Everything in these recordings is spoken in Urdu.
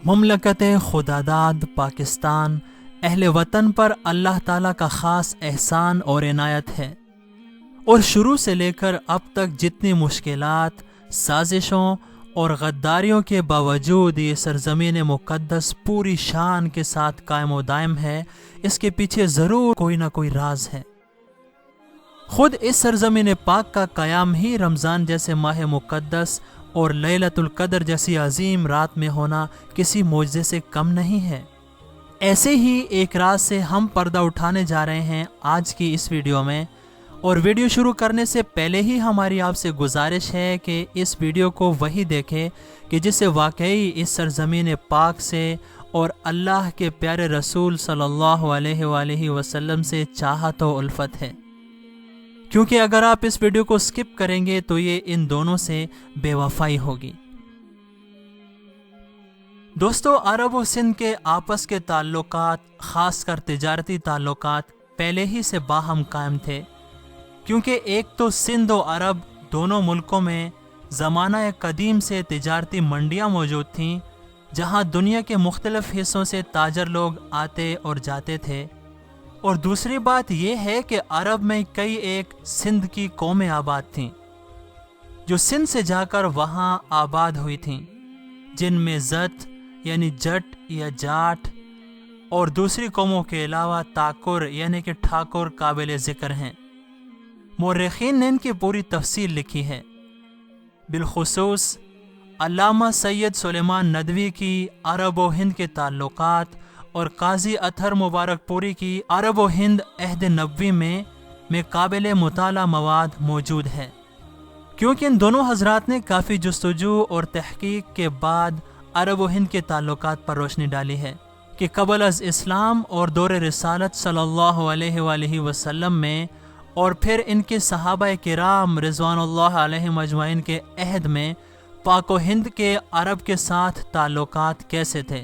مملکت خداداد پاکستان اہل وطن پر اللہ تعالیٰ کا خاص احسان اور عنایت ہے، اور شروع سے لے کر اب تک جتنی مشکلات، سازشوں اور غداریوں کے باوجود یہ سرزمین مقدس پوری شان کے ساتھ قائم و دائم ہے، اس کے پیچھے ضرور کوئی نہ کوئی راز ہے۔ خود اس سرزمین پاک کا قیام ہی رمضان جیسے ماہ مقدس اور لیلۃ القدر جیسی عظیم رات میں ہونا کسی معجزے سے کم نہیں ہے۔ ایسے ہی ایک راز سے ہم پردہ اٹھانے جا رہے ہیں آج کی اس ویڈیو میں، اور ویڈیو شروع کرنے سے پہلے ہی ہماری آپ سے گزارش ہے کہ اس ویڈیو کو وہی دیکھیں کہ جسے واقعی اس سرزمین پاک سے اور اللہ کے پیارے رسول صلی اللہ علیہ وآلہ وسلم سے چاہت و الفت ہے، کیونکہ اگر آپ اس ویڈیو کو سکپ کریں گے تو یہ ان دونوں سے بے وفائی ہوگی۔ دوستو، عرب و سندھ کے آپس کے تعلقات، خاص کر تجارتی تعلقات، پہلے ہی سے باہم قائم تھے، کیونکہ ایک تو سندھ و عرب دونوں ملکوں میں زمانہ قدیم سے تجارتی منڈیاں موجود تھیں، جہاں دنیا کے مختلف حصوں سے تاجر لوگ آتے اور جاتے تھے، اور دوسری بات یہ ہے کہ عرب میں کئی ایک سندھ کی قومیں آباد تھیں جو سندھ سے جا کر وہاں آباد ہوئی تھیں، جن میں زت یعنی جٹ یا جاٹ اور دوسری قوموں کے علاوہ تاکر یعنی کہ ٹھاکر قابل ذکر ہیں۔ مورخین نے ان کی پوری تفصیل لکھی ہے، بالخصوص علامہ سید سلیمان ندوی کی عرب و ہند کے تعلقات اور قاضی اطہر مبارک پوری کی عرب و ہند عہد نبوی میں قابل مطالعہ مواد موجود ہے، کیونکہ ان دونوں حضرات نے کافی جستجو اور تحقیق کے بعد عرب و ہند کے تعلقات پر روشنی ڈالی ہے کہ قبل از اسلام اور دور رسالت صلی اللہ علیہ وآلہ وسلم میں، اور پھر ان کے صحابہ کرام رضوان اللہ علیہم اجمعین کے عہد میں پاک و ہند کے عرب کے ساتھ تعلقات کیسے تھے۔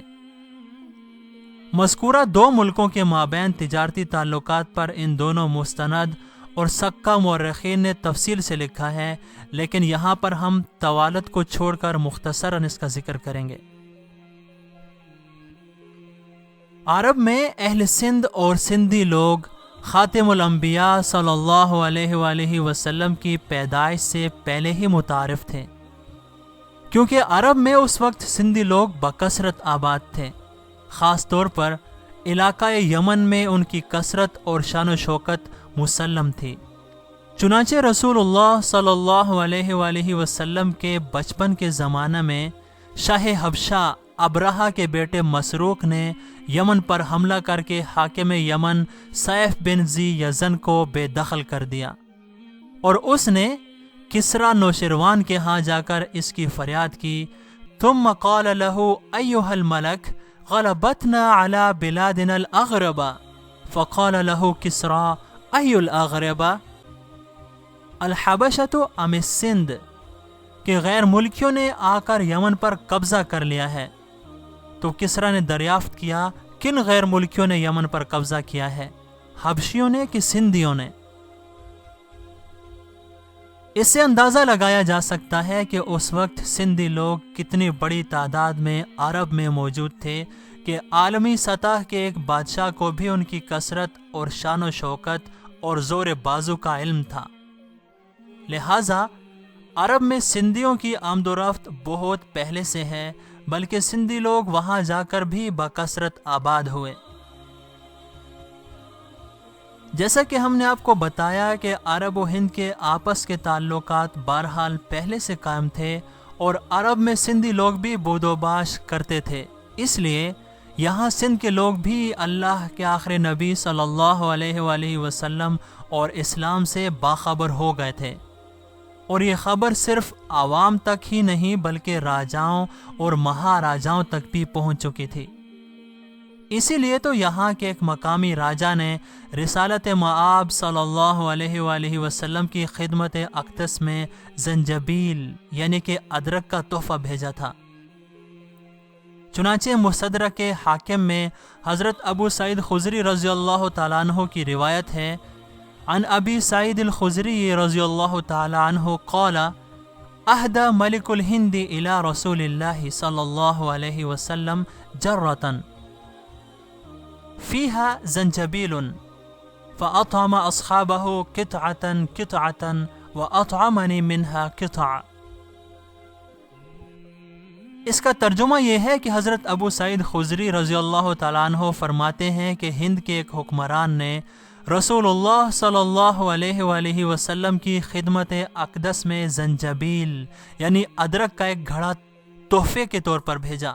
مذکورہ دو ملکوں کے مابین تجارتی تعلقات پر ان دونوں مستند اور سکہ مورخین نے تفصیل سے لکھا ہے، لیکن یہاں پر ہم طوالت کو چھوڑ کر مختصراً اس کا ذکر کریں گے۔ عرب میں اہل سندھ اور سندھی لوگ خاتم الانبیاء صلی اللہ علیہ وآلہ وسلم کی پیدائش سے پہلے ہی متعارف تھے، کیونکہ عرب میں اس وقت سندھی لوگ بکثرت آباد تھے، خاص طور پر علاقہ یمن میں ان کی کثرت اور شان و شوکت مسلم تھی۔ چنانچہ رسول اللہ صلی اللہ علیہ وآلہ وسلم کے بچپن کے زمانہ میں شاہ حبشہ ابرہہ کے بیٹے مسروق نے یمن پر حملہ کر کے حاکم یمن سیف بن ذی یزن کو بے دخل کر دیا، اور اس نے کسریٰ نوشروان کے ہاں جا کر اس کی فریاد کی۔ ثم قال له ایھا الملک غلبتنا على بلادنا الاغرب، فقال له کسریٰ ای الاغرب الحبشۃ ام السند، کہ غیر ملکیوں نے آ کر یمن پر قبضہ کر لیا ہے۔ تو کسریٰ نے دریافت کیا، کن غیر ملکیوں نے یمن پر قبضہ کیا ہے، حبشیوں نے کہ سندھیوں نے؟ اس سے اندازہ لگایا جا سکتا ہے کہ اس وقت سندھی لوگ کتنی بڑی تعداد میں عرب میں موجود تھے کہ عالمی سطح کے ایک بادشاہ کو بھی ان کی کثرت اور شان و شوکت اور زور بازو کا علم تھا۔ لہٰذا عرب میں سندھیوں کی آمد و رفت بہت پہلے سے ہے، بلکہ سندھی لوگ وہاں جا کر بھی بکثرت آباد ہوئے۔ جیسا کہ ہم نے آپ کو بتایا کہ عرب و ہند کے آپس کے تعلقات بہرحال پہلے سے قائم تھے، اور عرب میں سندھی لوگ بھی بود و باش کرتے تھے، اس لیے یہاں سندھ کے لوگ بھی اللہ کے آخری نبی صلی اللہ علیہ وآلہ وسلم اور اسلام سے باخبر ہو گئے تھے، اور یہ خبر صرف عوام تک ہی نہیں بلکہ راجاؤں اور مہاراجاؤں تک بھی پہنچ چکی تھی۔ اسی لیے تو یہاں کے ایک مقامی راجا نے رسالت مآب صلی اللہ علیہ وآلہ وسلم کی خدمت اقدس میں زنجبیل یعنی کہ ادرک کا تحفہ بھیجا تھا۔ چنانچہ مستدرک حاکم میں حضرت ابو سعید خضری رضی اللہ تعالیٰ عنہ کی روایت ہے، عن ابی سعید الخضری رضی اللہ تعالیٰ عنہ قال اہدى ملك الهند الى رسول الله صلى الله عليه وسلم جرة فيها زنجبيل فأطعم أصحابه قطعة قطعة وأطعمني منها قطع۔ اس کا ترجمہ یہ ہے کہ حضرت ابو سعید خضری رضی اللہ تعالیٰ عنہ فرماتے ہیں کہ ہند کے ایک حکمران نے رسول اللہ صلی اللہ علیہ وآلہ وسلم کی خدمت اقدس میں زنجبیل یعنی ادرک کا ایک گھڑا تحفے کے طور پر بھیجا۔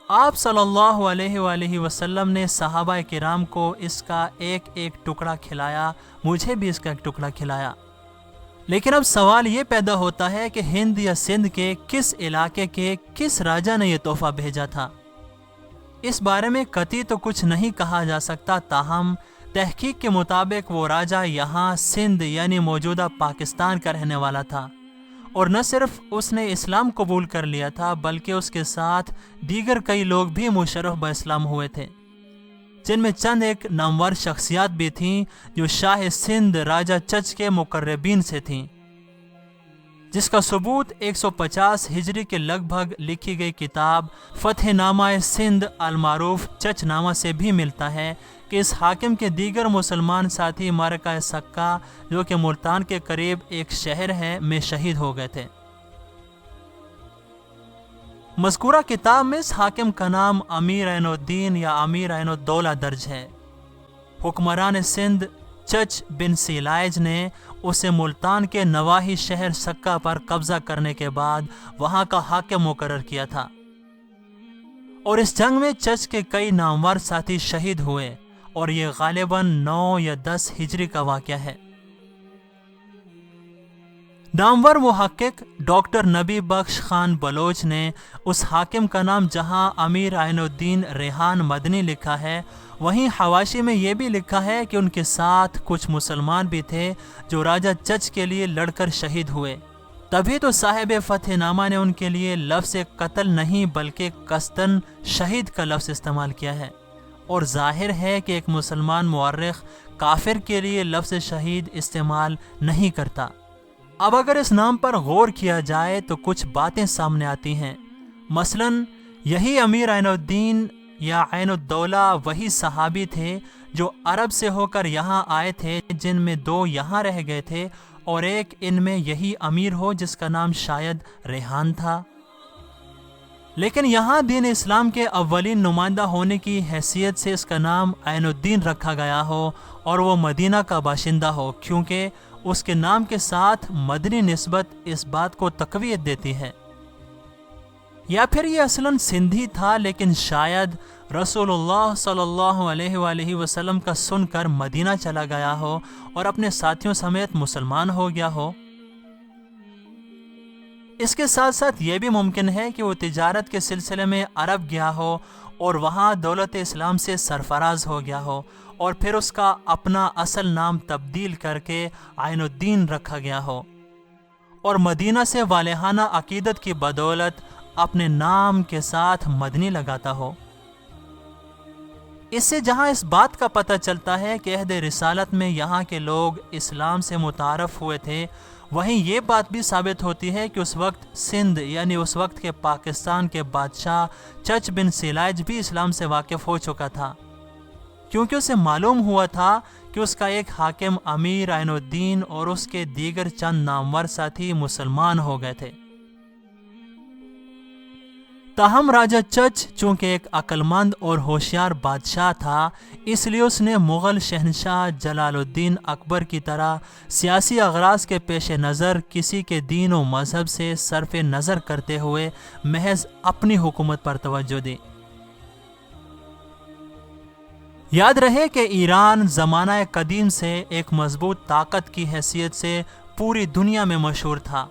آپ صلی اللہ علیہ وآلہ وسلم نے صحابہ کرام کو اس کا ایک ایک ٹکڑا کھلایا، مجھے بھی اس کا ایک ٹکڑا کھلایا۔ لیکن اب سوال یہ پیدا ہوتا ہے کہ ہند یا سندھ کے کس علاقے کے کس راجا نے یہ تحفہ بھیجا تھا؟ اس بارے میں قطعی تو کچھ نہیں کہا جا سکتا، تاہم تحقیق کے مطابق وہ راجا یہاں سندھ یعنی موجودہ پاکستان کا رہنے والا تھا، اور نہ صرف اس نے اسلام قبول کر لیا تھا بلکہ اس کے ساتھ دیگر کئی لوگ بھی مشرف باسلام ہوئے تھے، جن میں چند ایک نامور شخصیات بھی تھیں جو شاہ سندھ راجہ چچ کے مقربین سے تھیں، جس کا ثبوت 150 ہجری کے لگ بھگ لکھی گئی کتاب فتح نامہ سندھ المعروف چچ نامہ سے بھی ملتا ہے کہ اس حاکم کے دیگر مسلمان ساتھی معرکہ سکہ جو کہ ملتان کے قریب ایک شہر ہے میں شہید ہو گئے تھے۔ مذکورہ کتاب میں اس حاکم کا نام امیر عین الدین یا امیر عین الدولہ درج ہے۔ حکمران سندھ چچ بن سیلائج نے اسے ملتان کے نواحی شہر سکہ پر قبضہ کرنے کے بعد وہاں کا حاکم مقرر کیا تھا، اور اس جنگ میں چچ کے کئی نامور ساتھی شہید ہوئے، اور یہ غالباً 9 یا 10 ہجری کا واقعہ ہے۔ نامور محقق ڈاکٹر نبی بخش خان بلوچ نے اس حاکم کا نام جہاں امیر عین الدین ریحان مدنی لکھا ہے، وہیں حواشی میں یہ بھی لکھا ہے کہ ان کے ساتھ کچھ مسلمان بھی تھے جو راجہ چچ کے لیے لڑ کر شہید ہوئے۔ تبھی تو صاحب فتح نامہ نے ان کے لیے لفظ قتل نہیں بلکہ قصداً شہید کا لفظ استعمال کیا ہے، اور ظاہر ہے کہ ایک مسلمان مورخ کافر کے لیے لفظ شہید استعمال نہیں کرتا۔ اب اگر اس نام پر غور کیا جائے تو کچھ باتیں سامنے آتی ہیں، مثلاً یہی امیر عین الدین یا عین الدولہ وہی صحابی تھے جو عرب سے ہو کر یہاں آئے تھے، جن میں 2 یہاں رہ گئے تھے اور ایک ان میں یہی امیر ہو جس کا نام شاید ریحان تھا۔ لیکن یہاں دین اسلام کے اولین نمائندہ ہونے کی حیثیت سے اس کا نام عین الدین رکھا گیا ہو اور وہ مدینہ کا باشندہ ہو، کیونکہ اس کے نام کے ساتھ مدنی نسبت اس بات کو تقویت دیتی ہے۔ یا پھر یہ اصلاً سندھی تھا لیکن شاید رسول اللہ صلی اللہ علیہ وآلہ وسلم کا سن کر مدینہ چلا گیا ہو اور اپنے ساتھیوں سمیت مسلمان ہو گیا ہو۔ اس کے ساتھ ساتھ یہ بھی ممکن ہے کہ وہ تجارت کے سلسلے میں عرب گیا ہو اور وہاں دولت اسلام سے سرفراز ہو گیا ہو، اور پھر اس کا اپنا اصل نام تبدیل کر کے عین الدین رکھا گیا ہو، اور مدینہ سے والہانہ عقیدت کی بدولت اپنے نام کے ساتھ مدنی لگاتا ہو۔ اس سے جہاں اس بات کا پتہ چلتا ہے کہ عہد رسالت میں یہاں کے لوگ اسلام سے متعارف ہوئے تھے، وہیں یہ بات بھی ثابت ہوتی ہے کہ اس وقت سندھ یعنی اس وقت کے پاکستان کے بادشاہ چچ بن سیلائج بھی اسلام سے واقف ہو چکا تھا، کیونکہ اسے معلوم ہوا تھا کہ اس کا ایک حاکم امیر عین الدین اور اس کے دیگر چند نامور ساتھی مسلمان ہو گئے تھے۔ تاہم راجہ چچ چونکہ ایک عقلمند اور ہوشیار بادشاہ تھا، اس لیے اس نے مغل شہنشاہ جلال الدین اکبر کی طرح سیاسی اغراض کے پیش نظر کسی کے دین و مذہب سے صرف نظر کرتے ہوئے محض اپنی حکومت پر توجہ دی۔ یاد رہے کہ ایران زمانہ قدیم سے ایک مضبوط طاقت کی حیثیت سے پوری دنیا میں مشہور تھا،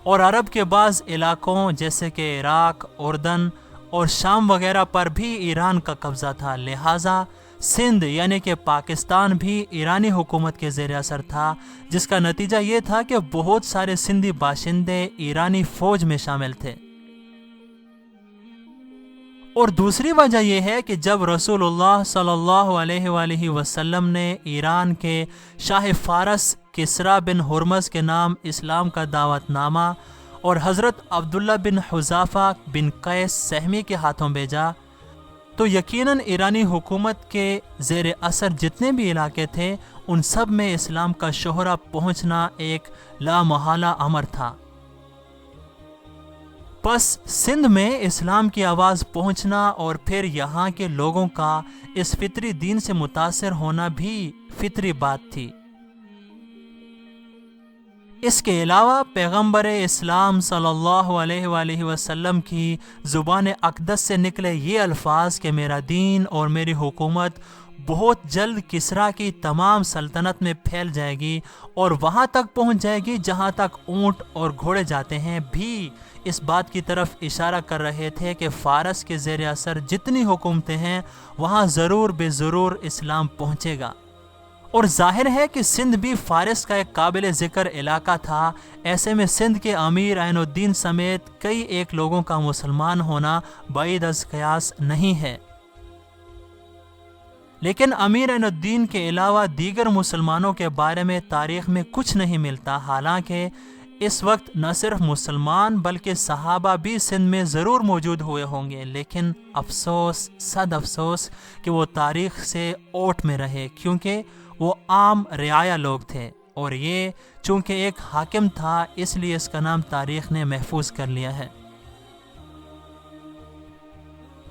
اور عرب کے بعض علاقوں جیسے کہ عراق، اردن اور شام وغیرہ پر بھی ایران کا قبضہ تھا، لہٰذا سندھ یعنی کہ پاکستان بھی ایرانی حکومت کے زیر اثر تھا، جس کا نتیجہ یہ تھا کہ بہت سارے سندھی باشندے ایرانی فوج میں شامل تھے، اور دوسری وجہ یہ ہے کہ جب رسول اللہ صلی اللہ علیہ وآلہ وسلم نے ایران کے شاہ فارس کسریٰ بن ہرمز کے نام اسلام کا دعوت نامہ اور حضرت عبداللہ بن حذافہ بن قیس سہمی کے ہاتھوں بھیجا، تو یقیناً ایرانی حکومت کے زیر اثر جتنے بھی علاقے تھے ان سب میں اسلام کا شہرہ پہنچنا ایک لامحالہ امر تھا۔ پس سندھ میں اسلام کی آواز پہنچنا اور پھر یہاں کے لوگوں کا اس فطری دین سے متاثر ہونا بھی فطری بات تھی۔ اس کے علاوہ پیغمبر اسلام صلی اللہ علیہ وآلہ وسلم کی زبان اقدس سے نکلے یہ الفاظ کہ میرا دین اور میری حکومت بہت جلد کسریٰ کی تمام سلطنت میں پھیل جائے گی اور وہاں تک پہنچ جائے گی جہاں تک اونٹ اور گھوڑے جاتے ہیں، بھی اس بات کی طرف اشارہ کر رہے تھے کہ فارس کے زیر اثر جتنی حکومتیں ہیں وہاں ضرور بے ضرور اسلام پہنچے گا۔ اور ظاہر ہے کہ سندھ بھی فارس کا ایک قابل ذکر علاقہ تھا، ایسے میں سندھ کے امیر عین الدین سمیت کئی ایک لوگوں کا مسلمان ہونا بعید از قیاس نہیں ہے۔ لیکن امیر عین الدین کے علاوہ دیگر مسلمانوں کے بارے میں تاریخ میں کچھ نہیں ملتا، حالانکہ اس وقت نہ صرف مسلمان بلکہ صحابہ بھی سندھ میں ضرور موجود ہوئے ہوں گے، لیکن افسوس صد افسوس کہ وہ تاریخ سے اوٹ میں رہے، کیونکہ وہ عام رعایا لوگ تھے، اور یہ چونکہ ایک حاکم تھا اس لیے اس کا نام تاریخ نے محفوظ کر لیا ہے۔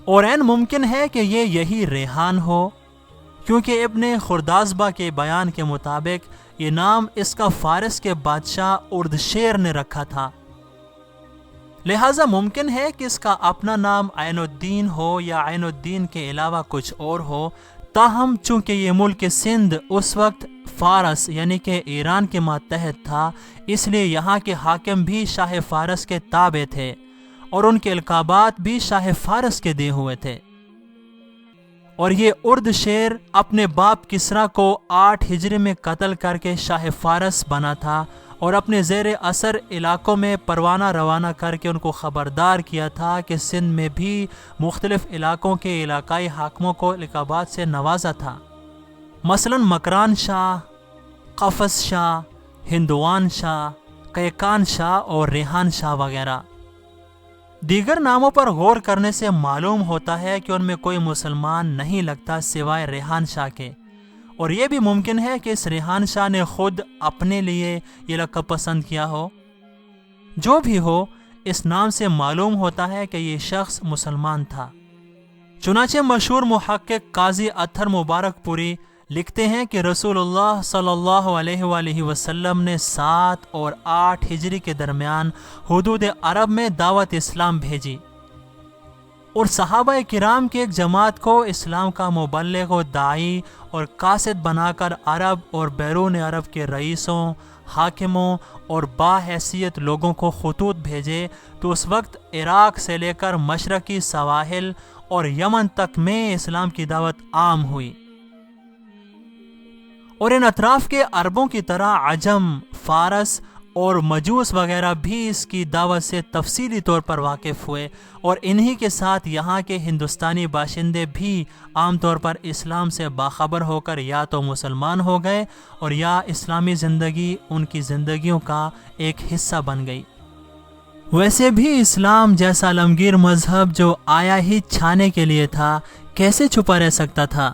اور عین ممکن ہے کہ یہ یہی ریحان ہو، کیونکہ ابن خردازبہ کے بیان کے مطابق یہ نام اس کا فارس کے بادشاہ اردشیر نے رکھا تھا، لہٰذا ممکن ہے کہ اس کا اپنا نام عین الدین ہو یا عین الدین کے علاوہ کچھ اور ہو۔ تاہم چونکہ یہ ملک سندھ اس وقت فارس یعنی کہ ایران کے ماتحت تھا، اس لیے یہاں کے حاکم بھی شاہ فارس کے تابع تھے اور ان کے القابات بھی شاہ فارس کے دیے ہوئے تھے۔ اور یہ اردشیر اپنے باپ کسریٰ کو 8 ہجری میں قتل کر کے شاہ فارس بنا تھا اور اپنے زیر اثر علاقوں میں پروانہ روانہ کر کے ان کو خبردار کیا تھا کہ سندھ میں بھی مختلف علاقوں کے علاقائی حاکموں کو القابات سے نوازا تھا، مثلا مکران شاہ، قفس شاہ، ہندوان شاہ، قیقان شاہ اور ریحان شاہ وغیرہ۔ دیگر ناموں پر غور کرنے سے معلوم ہوتا ہے کہ ان میں کوئی مسلمان نہیں لگتا سوائے ریحان شاہ کے، اور یہ بھی ممکن ہے کہ اس ریحان شاہ نے خود اپنے لیے یہ لقب پسند کیا ہو۔ جو بھی ہو، اس نام سے معلوم ہوتا ہے کہ یہ شخص مسلمان تھا۔ چنانچہ مشہور محقق قاضی اطہر مبارک پوری لکھتے ہیں کہ رسول اللہ صلی اللہ علیہ وآلہ وسلم نے 7 اور 8 ہجری کے درمیان حدود عرب میں دعوت اسلام بھیجی، اور صحابہ کرام کی ایک جماعت کو اسلام کا مبلغ و داعی اور قاصد بنا کر عرب اور بیرون عرب کے رئیسوں، حاکموں اور باحیثیت لوگوں کو خطوط بھیجے، تو اس وقت عراق سے لے کر مشرقی سواحل اور یمن تک میں اسلام کی دعوت عام ہوئی، اور ان اطراف کے عربوں کی طرح عجم، فارس اور مجوس وغیرہ بھی اس کی دعوت سے تفصیلی طور پر واقف ہوئے، اور انہی کے ساتھ یہاں کے ہندوستانی باشندے بھی عام طور پر اسلام سے باخبر ہو کر یا تو مسلمان ہو گئے اور یا اسلامی زندگی ان کی زندگیوں کا ایک حصہ بن گئی۔ ویسے بھی اسلام جیسا عالمگیر مذہب جو آیا ہی چھانے کے لیے تھا، کیسے چھپا رہ سکتا تھا؟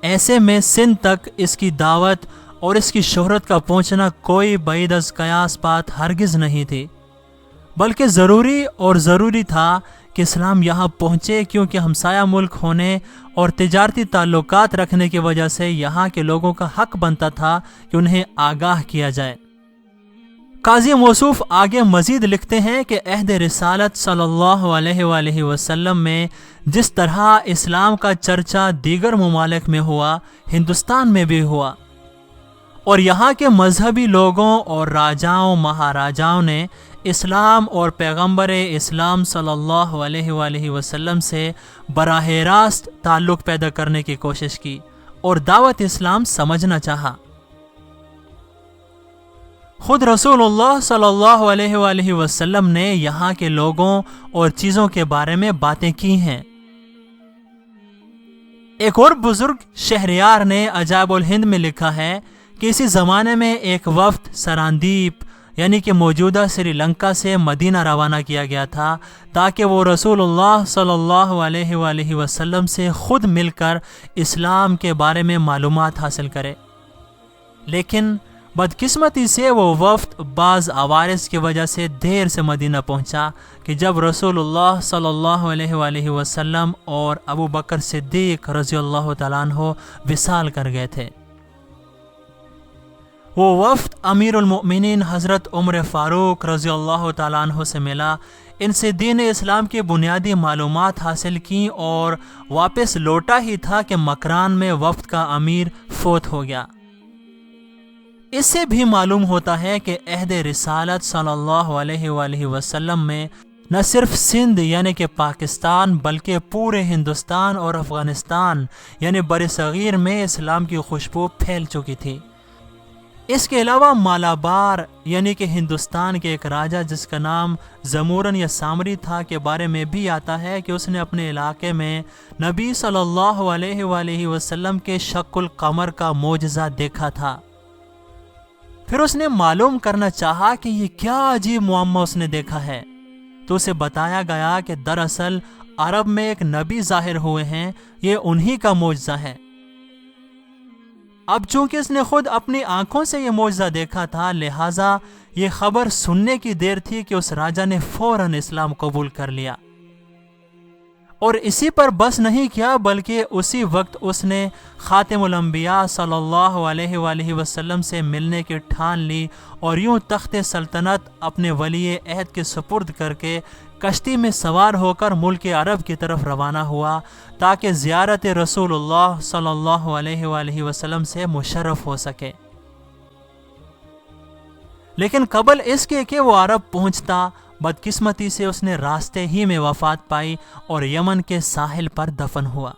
ایسے میں سندھ تک اس کی دعوت اور اس کی شہرت کا پہنچنا کوئی بعید از قیاس بات ہرگز نہیں تھی، بلکہ ضروری تھا کہ اسلام یہاں پہنچے، کیونکہ ہمسایہ ملک ہونے اور تجارتی تعلقات رکھنے کی وجہ سے یہاں کے لوگوں کا حق بنتا تھا کہ انہیں آگاہ کیا جائے۔ قاضی موصوف آگے مزید لکھتے ہیں کہ عہد رسالت صلی اللہ علیہ وآلہ وسلم میں جس طرح اسلام کا چرچا دیگر ممالک میں ہوا، ہندوستان میں بھی ہوا، اور یہاں کے مذہبی لوگوں اور راجاؤں مہاراجاؤں نے اسلام اور پیغمبر اسلام صلی اللہ علیہ وآلہ وسلم سے براہ راست تعلق پیدا کرنے کی کوشش کی اور دعوت اسلام سمجھنا چاہا۔ خود رسول اللہ صلی اللہ علیہ وآلہ وسلم نے یہاں کے لوگوں اور چیزوں کے بارے میں باتیں کی ہیں، ایک اور بزرگ شہریار نے عجائب الہند میں لکھا ہے کہ اسی زمانے میں ایک وفد سراندیپ یعنی کہ موجودہ سری لنکا سے مدینہ روانہ کیا گیا تھا تاکہ وہ رسول اللہ صلی اللہ علیہ وآلہ وسلم سے خود مل کر اسلام کے بارے میں معلومات حاصل کرے، لیکن بدقسمتی سے وہ وفد بعض عوارض کی وجہ سے دیر سے مدینہ پہنچا کہ جب رسول اللہ صلی اللہ علیہ وآلہ وسلم اور ابو بکر صدیق رضی اللہ تعالیٰ عنہ وصال کر گئے تھے۔ وہ وفد امیر المؤمنین حضرت عمر فاروق رضی اللہ تعالیٰ عنہ سے ملا، ان سے دین اسلام کی بنیادی معلومات حاصل کیں اور واپس لوٹا ہی تھا کہ مکران میں وفد کا امیر فوت ہو گیا۔ اس سے بھی معلوم ہوتا ہے کہ عہد رسالت صلی اللہ علیہ وآلہ وسلم میں نہ صرف سندھ یعنی کہ پاکستان بلکہ پورے ہندوستان اور افغانستان یعنی بر صغیر میں اسلام کی خوشبو پھیل چکی تھی۔ اس کے علاوہ مالابار یعنی کہ ہندوستان کے ایک راجہ جس کا نام زمورن یا سامری تھا کے بارے میں بھی آتا ہے کہ اس نے اپنے علاقے میں نبی صلی اللہ علیہ وآلہ وسلم کے شق القمر کا معجزہ دیکھا تھا۔ پھر اس نے معلوم کرنا چاہا کہ یہ کیا عجیب معمہ اس نے دیکھا ہے، تو اسے بتایا گیا کہ دراصل عرب میں ایک نبی ظاہر ہوئے ہیں، یہ انہی کا معجزہ ہے۔ اب چونکہ اس نے خود اپنی آنکھوں سے یہ معجزہ دیکھا تھا، لہٰذا یہ خبر سننے کی دیر تھی کہ اس راجہ نے فوراً اسلام قبول کر لیا، اور اسی پر بس نہیں کیا بلکہ اسی وقت اس نے خاتم الانبیاء صلی اللہ علیہ وآلہ وسلم سے ملنے کی ٹھان لی اور یوں تخت سلطنت اپنے ولی عہد کے سپرد کر کے کشتی میں سوار ہو کر ملک عرب کی طرف روانہ ہوا تاکہ زیارت رسول اللہ صلی اللہ علیہ وآلہ وسلم سے مشرف ہو سکے۔ لیکن قبل اس کے کہ وہ عرب پہنچتا، بدقسمتی سے اس نے راستے ہی میں وفات پائی اور یمن کے ساحل پر دفن ہوا۔